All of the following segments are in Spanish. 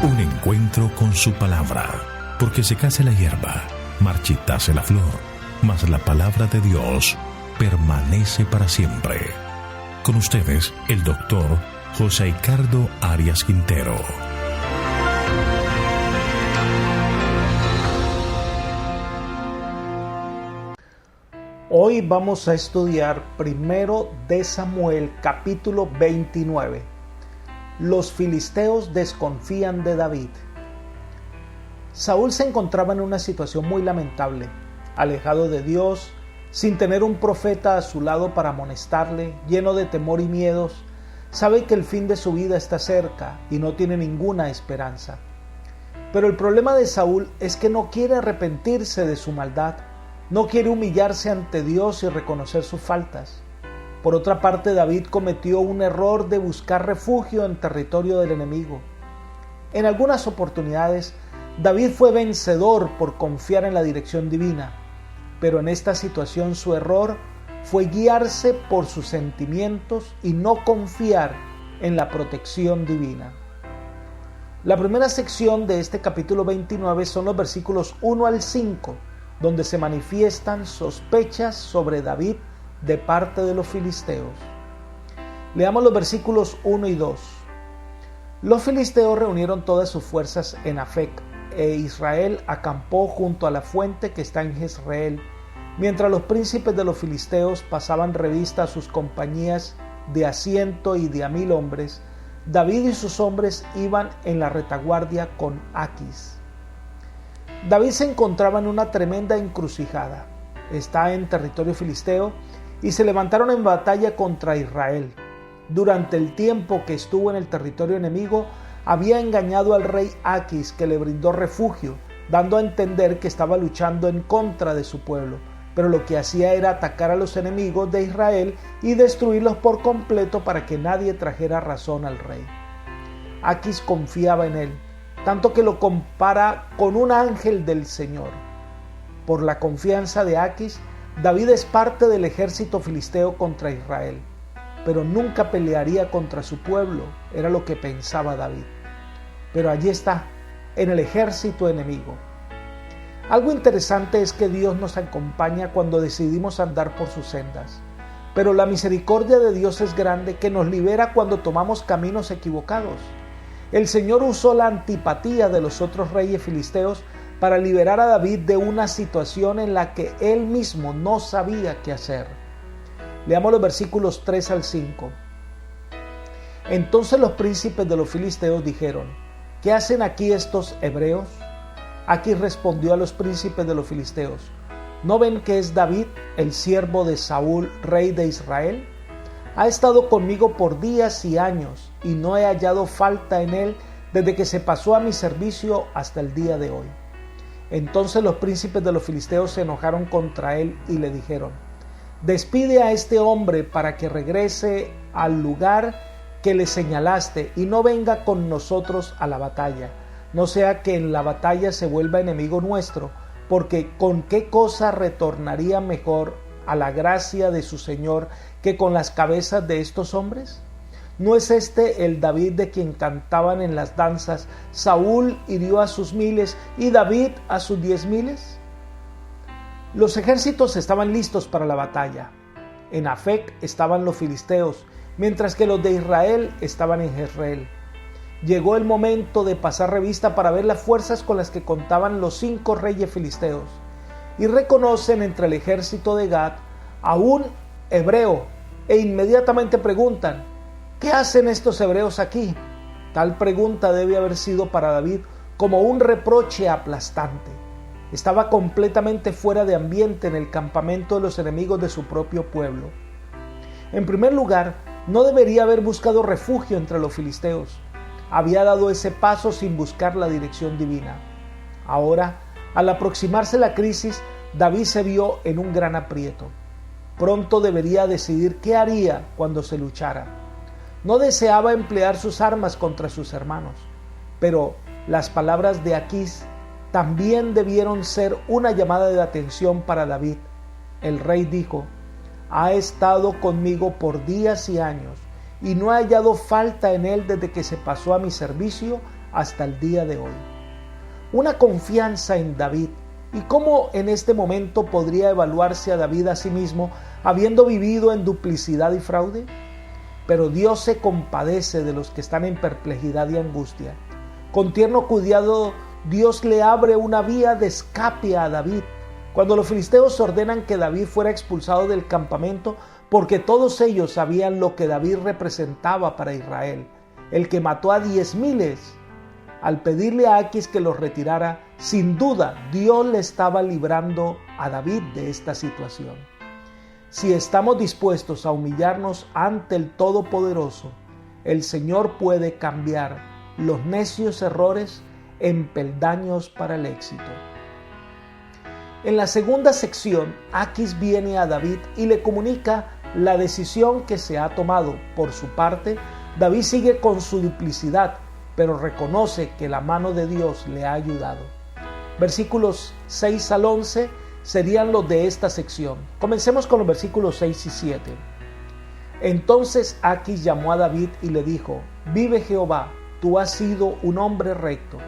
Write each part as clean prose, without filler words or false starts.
Un encuentro con su palabra, porque secase la hierba, marchitase la flor, mas la palabra de Dios permanece para siempre. Con ustedes, el doctor José Ricardo Arias Quintero. Hoy vamos a estudiar primero de Samuel, capítulo 29. Los filisteos desconfían de David. Saúl se encontraba en una situación muy lamentable, alejado de Dios, sin tener un profeta a su lado para amonestarle, lleno de temor y miedos. Sabe que el fin de su vida está cerca y no tiene ninguna esperanza. Pero el problema de Saúl es que no quiere arrepentirse de su maldad, no quiere humillarse ante Dios y reconocer sus faltas. Por otra parte, David cometió un error de buscar refugio en territorio del enemigo. En algunas oportunidades, David fue vencedor por confiar en la dirección divina, pero en esta situación su error fue guiarse por sus sentimientos y no confiar en la protección divina. La primera sección de este capítulo 29 son los versículos 1 al 5, donde se manifiestan sospechas sobre David de parte de los filisteos. Leamos los versículos 1 y 2. Los filisteos reunieron todas sus fuerzas en Afec, e Israel acampó junto a la fuente que está en Jezreel, mientras los príncipes de los filisteos pasaban revista a sus compañías de a 100 y de a 1000 hombres. David y sus hombres iban en la retaguardia con Aquis. David se encontraba en una tremenda encrucijada. Está en territorio filisteo y se levantaron en batalla contra Israel. Durante el tiempo que estuvo en el territorio enemigo, había engañado al rey Aquis, que le brindó refugio, dando a entender que estaba luchando en contra de su pueblo, pero lo que hacía era atacar a los enemigos de Israel y destruirlos por completo para que nadie trajera razón al rey. Aquis confiaba en él, tanto que lo compara con un ángel del Señor. Por la confianza de Aquis, David es parte del ejército filisteo contra Israel, pero nunca pelearía contra su pueblo, era lo que pensaba David. Pero allí está, en el ejército enemigo. Algo interesante es que Dios nos acompaña cuando decidimos andar por sus sendas, pero la misericordia de Dios es grande, que nos libera cuando tomamos caminos equivocados. El Señor usó la antipatía de los otros reyes filisteos para liberar a David de una situación en la que él mismo no sabía qué hacer. Leamos los versículos 3 al 5. Entonces los príncipes de los filisteos dijeron: ¿qué hacen aquí estos hebreos? Aquis respondió a los príncipes de los filisteos: ¿no ven que es David, el siervo de Saúl, rey de Israel? Ha estado conmigo por días y años, y no he hallado falta en él desde que se pasó a mi servicio hasta el día de hoy. Entonces los príncipes de los filisteos se enojaron contra él y le dijeron: despide a este hombre para que regrese al lugar que le señalaste y no venga con nosotros a la batalla, no sea que en la batalla se vuelva enemigo nuestro, porque ¿con qué cosa retornaría mejor a la gracia de su Señor que con las cabezas de estos hombres? ¿No es este el David de quien cantaban en las danzas: Saúl hirió a sus 1000 y David a sus 10,000? Los ejércitos estaban listos para la batalla. En Afec estaban los filisteos, mientras que los de Israel estaban en Jezreel. Llegó el momento de pasar revista para ver las fuerzas con las que contaban los 5 reyes filisteos, y reconocen entre el ejército de Gad a un hebreo, e inmediatamente preguntan: ¿qué hacen estos hebreos aquí? Tal pregunta debe haber sido para David como un reproche aplastante. Estaba completamente fuera de ambiente en el campamento de los enemigos de su propio pueblo. En primer lugar, no debería haber buscado refugio entre los filisteos. Había dado ese paso sin buscar la dirección divina. Ahora, al aproximarse la crisis, David se vio en un gran aprieto. Pronto debería decidir qué haría cuando se luchara. No deseaba emplear sus armas contra sus hermanos, pero las palabras de Aquis también debieron ser una llamada de atención para David. El rey dijo: ha estado conmigo por días y años, y no he hallado falta en él desde que se pasó a mi servicio hasta el día de hoy. Una confianza en David. ¿Y cómo en este momento podría evaluarse a David a sí mismo habiendo vivido en duplicidad y fraude? Pero Dios se compadece de los que están en perplejidad y angustia. Con tierno cuidado, Dios le abre una vía de escape a David. Cuando los filisteos ordenan que David fuera expulsado del campamento, porque todos ellos sabían lo que David representaba para Israel, el que mató a 10,000, al pedirle a Aquis que los retirara, sin duda Dios le estaba librando a David de esta situación. Si estamos dispuestos a humillarnos ante el Todopoderoso, el Señor puede cambiar los necios errores en peldaños para el éxito. En la segunda sección, Aquis viene a David y le comunica la decisión que se ha tomado. Por su parte, David sigue con su duplicidad, pero reconoce que la mano de Dios le ha ayudado. Versículos 6 al 11 serían los de esta sección. Comencemos con los versículos 6 y 7. Entonces Aquis llamó a David y le dijo: vive Jehová, tú has sido un hombre recto,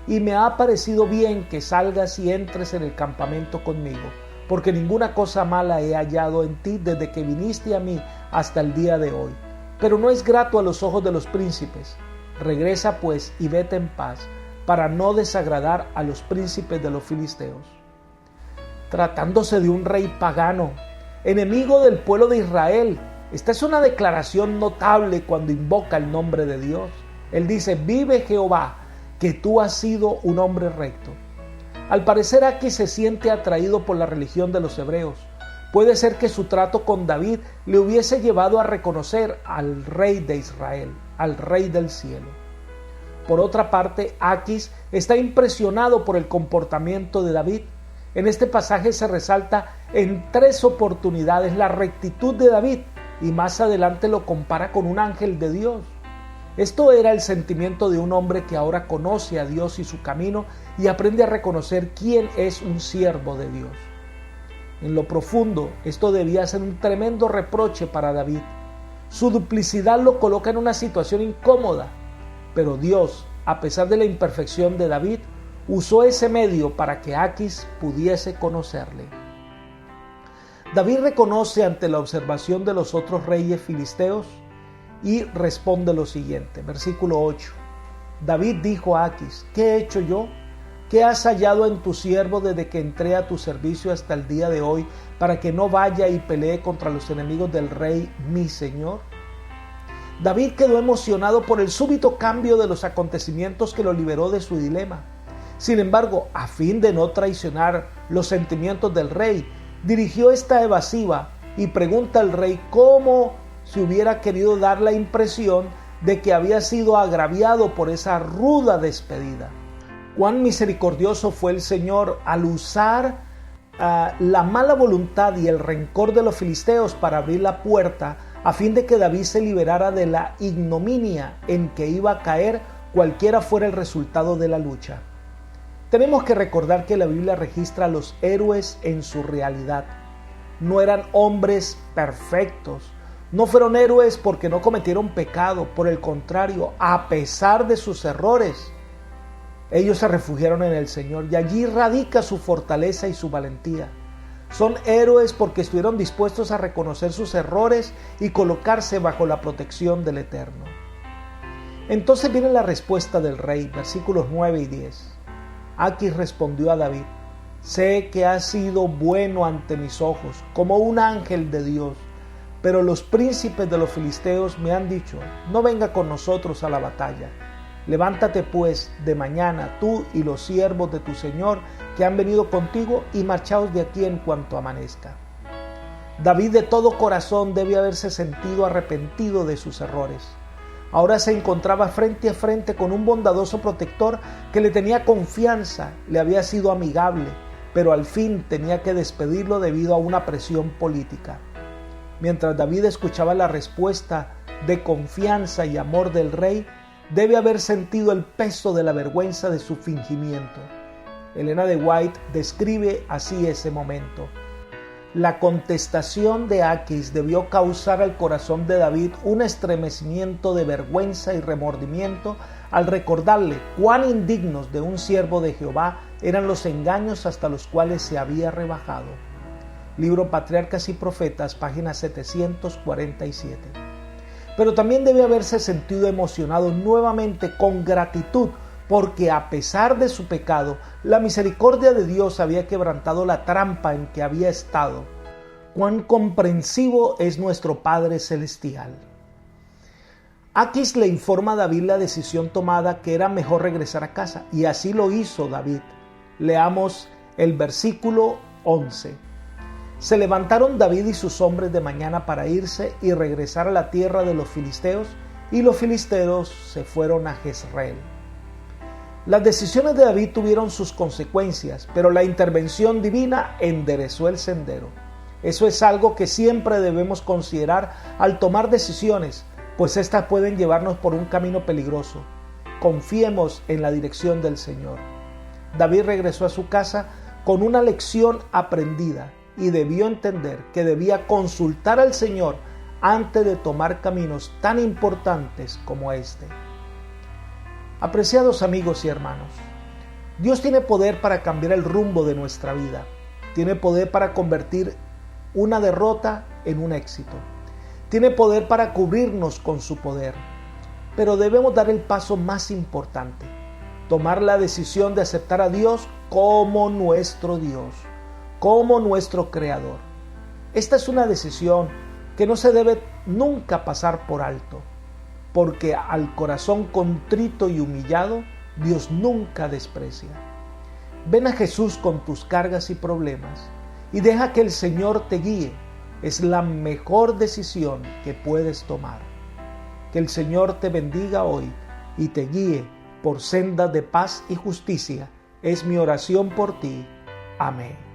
y me ha parecido bien que salgas y entres en el campamento conmigo, porque ninguna cosa mala he hallado en ti desde que viniste a mí hasta el día de hoy. Pero no es grato a los ojos de los príncipes. Regresa pues y vete en paz, para no desagradar a los príncipes de los filisteos. Tratándose de un rey pagano, enemigo del pueblo de Israel, esta es una declaración notable cuando invoca el nombre de Dios. Él dice: vive Jehová, que tú has sido un hombre recto. Al parecer Aquis se siente atraído por la religión de los hebreos. Puede ser que su trato con David le hubiese llevado a reconocer al rey de Israel, al rey del cielo. Por otra parte, Aquis está impresionado por el comportamiento de David. En este pasaje se resalta en 3 oportunidades la rectitud de David, y más adelante lo compara con un ángel de Dios. Esto era el sentimiento de un hombre que ahora conoce a Dios y su camino y aprende a reconocer quién es un siervo de Dios. En lo profundo, esto debía ser un tremendo reproche para David. Su duplicidad lo coloca en una situación incómoda, pero Dios, a pesar de la imperfección de David, usó ese medio para que Aquis pudiese conocerle. David reconoce ante la observación de los otros reyes filisteos y responde lo siguiente, versículo 8. David dijo a Aquis: ¿qué he hecho yo? ¿Qué has hallado en tu siervo desde que entré a tu servicio hasta el día de hoy, para que no vaya y pelee contra los enemigos del rey mi señor? David quedó emocionado por el súbito cambio de los acontecimientos que lo liberó de su dilema. Sin embargo, a fin de no traicionar los sentimientos del rey, dirigió esta evasiva y pregunta al rey cómo se hubiera querido dar la impresión de que había sido agraviado por esa ruda despedida. Cuán misericordioso fue el Señor al usar la mala voluntad y el rencor de los filisteos para abrir la puerta a fin de que David se liberara de la ignominia en que iba a caer cualquiera fuera el resultado de la lucha. Tenemos que recordar que la Biblia registra a los héroes en su realidad. No eran hombres perfectos. No fueron héroes porque no cometieron pecado. Por el contrario, a pesar de sus errores, ellos se refugiaron en el Señor y allí radica su fortaleza y su valentía. Son héroes porque estuvieron dispuestos a reconocer sus errores y colocarse bajo la protección del Eterno. Entonces viene la respuesta del rey, versículos 9 y 10. Aquis respondió a David: sé que has sido bueno ante mis ojos, como un ángel de Dios, pero los príncipes de los filisteos me han dicho: no venga con nosotros a la batalla. Levántate pues de mañana tú y los siervos de tu señor que han venido contigo y marchaos de aquí en cuanto amanezca. David de todo corazón debe haberse sentido arrepentido de sus errores. Ahora se encontraba frente a frente con un bondadoso protector que le tenía confianza, le había sido amigable, pero al fin tenía que despedirlo debido a una presión política. Mientras David escuchaba la respuesta de confianza y amor del rey, debe haber sentido el peso de la vergüenza de su fingimiento. Elena de White describe así ese momento. La contestación de Aquis debió causar al corazón de David un estremecimiento de vergüenza y remordimiento al recordarle cuán indignos de un siervo de Jehová eran los engaños hasta los cuales se había rebajado. Libro Patriarcas y Profetas, página 747. Pero también debe haberse sentido emocionado nuevamente con gratitud, porque a pesar de su pecado, la misericordia de Dios había quebrantado la trampa en que había estado. Cuán comprensivo es nuestro Padre Celestial. Aquis le informa a David la decisión tomada, que era mejor regresar a casa, y así lo hizo David. Leamos el versículo 11. Se levantaron David y sus hombres de mañana para irse y regresar a la tierra de los filisteos, y los filisteos se fueron a Jezreel. Las decisiones de David tuvieron sus consecuencias, pero la intervención divina enderezó el sendero. Eso es algo que siempre debemos considerar al tomar decisiones, pues éstas pueden llevarnos por un camino peligroso. Confiemos en la dirección del Señor. David regresó a su casa con una lección aprendida y debió entender que debía consultar al Señor antes de tomar caminos tan importantes como este. Apreciados amigos y hermanos, Dios tiene poder para cambiar el rumbo de nuestra vida. Tiene poder para convertir una derrota en un éxito. Tiene poder para cubrirnos con su poder. Pero debemos dar el paso más importante: tomar la decisión de aceptar a Dios como nuestro Dios, como nuestro Creador. Esta es una decisión que no se debe nunca pasar por alto, porque al corazón contrito y humillado, Dios nunca desprecia. Ven a Jesús con tus cargas y problemas y deja que el Señor te guíe. Es la mejor decisión que puedes tomar. Que el Señor te bendiga hoy y te guíe por sendas de paz y justicia. Es mi oración por ti. Amén.